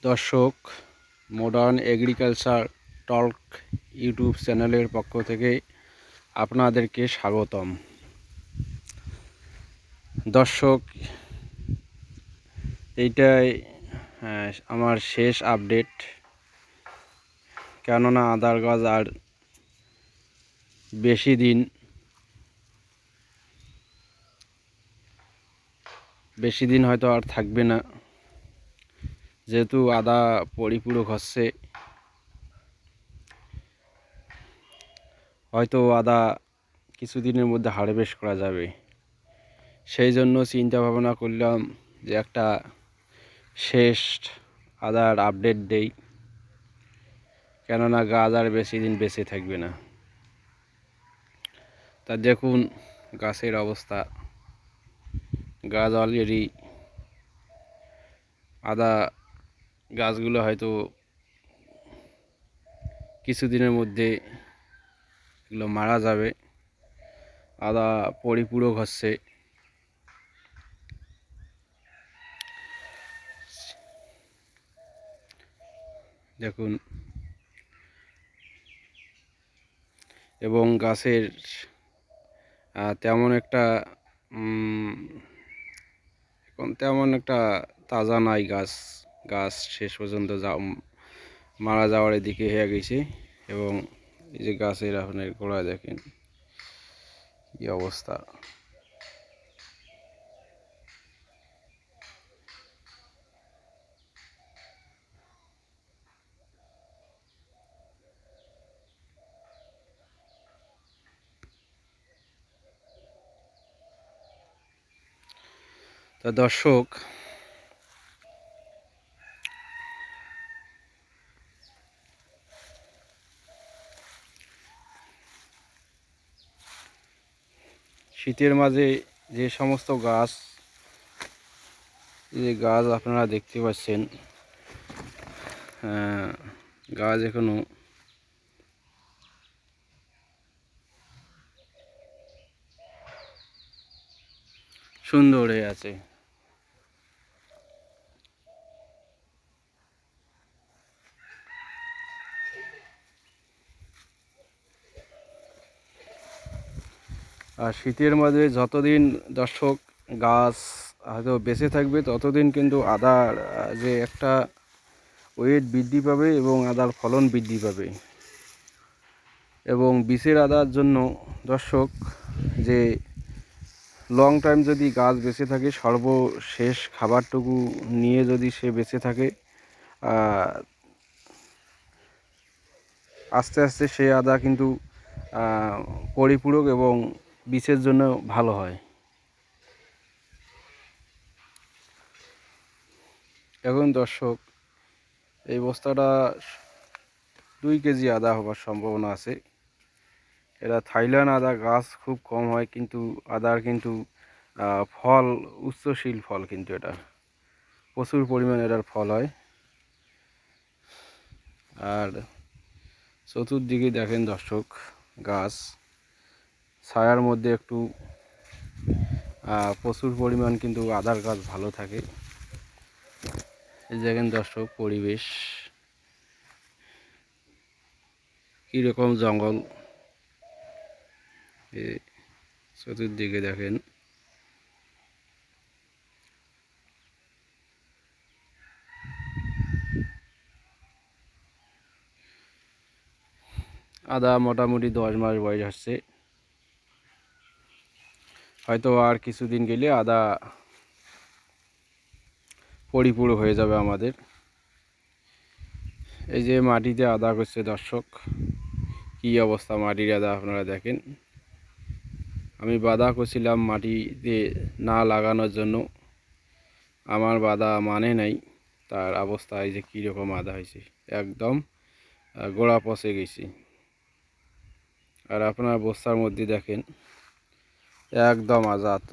দর্শক, modern agriculture টক YouTube চ্যানেলের পক্ষ থেকে আপনাদেরকে স্বাগতম। দর্শক, এইটাই আমার শেষ আপডেট, কেননা আদার গাছ আর বেশি দিন হয়তো আর থাকবে না, যেহেতু আদা পরিপূরক হচ্ছে। হয়তো আদা কিছুদিনের মধ্যে হারভেস্ট করা যাবে। সেই জন্য চিন্তা ভাবনা করলাম যে একটা শেষ আদার আপডেট দেই, কেননা গাছ আর বেশি দিন বেঁচে থাকবে না। তা দেখুন গাছের অবস্থা, গাছ অলরেডি আদা গাছগুলো হয়তো কিছুদিনের মধ্যে এগুলো মারা যাবে। আদা পরিপূরক হচ্ছে। দেখুন, এবং গাছের তেমন একটা তেমন একটা তাজা নাই। গাছ শেষ পর্যন্ত মারা যাওয়ার দিকে হয়ে গেছে। এবং এই যে গাছের আপনার গোড়া দেখেন কি অবস্থা। তা দর্শক, শীতের মাঝে যে সমস্ত গাছ আপনারা দেখতে পাচ্ছেন, গাছ এখনো সুন্দর হয়ে আছে। আর শীতের মাঝে যতদিন দর্শক গাছ হয়তো বেঁচে থাকবে, ততদিন কিন্তু আদার যে একটা ওয়েট বৃদ্ধি পাবে এবং আদার ফলন বৃদ্ধি পাবে। এবং বীজের আদার জন্য দর্শক, যে লং টাইম যদি গাছ বেঁচে থাকে, সর্বশেষ খাবারটুকু নিয়ে যদি সে বেঁচে থাকে, আস্তে আস্তে সে আদা কিন্তু পরিপূরক এবং বীজের জন্য ভালো হয়। এখন দর্শক, এই বস্তাটা 2 কেজি আদা হবার সম্ভাবনা আছে। এটা থাইল্যান্ড আদা, গাছ খুব কম হয়, কিন্তু আদার কিন্তু ফল উচ্চশীল ফল, কিন্তু এটা প্রচুর পরিমাণে এটার ফল হয়। আর চতুর্দিকে দেখেন দর্শক, গাছ ছায়ার মধ্যে একটু প্রচুর পরিমাণ কিন্তু আদার গাছ ভালো থাকে। এই দেখেন দর্শক, পরিবেশ কীরকম জঙ্গল, চতুর্দিকে দেখেন। আদা মোটামুটি 10 মাস বয়স আসছে। হয়তো আর কিছুদিন গেলে আদা পরিপূরক হয়ে যাবে আমাদের। এই যে মাটিতে আদা করছে দর্শক, কি অবস্থা মাটির আদা আপনারা দেখেন। আমি বাধা করছিলাম মাটিতে না লাগানোর জন্য, আমার বাধা মানে নাই। তার অবস্থা এই যে কীরকম আদা হয়েছে, একদম গোড়া পচে গেছে। আর আপনার বস্তার মধ্যে দেখেন একদম আজাদ।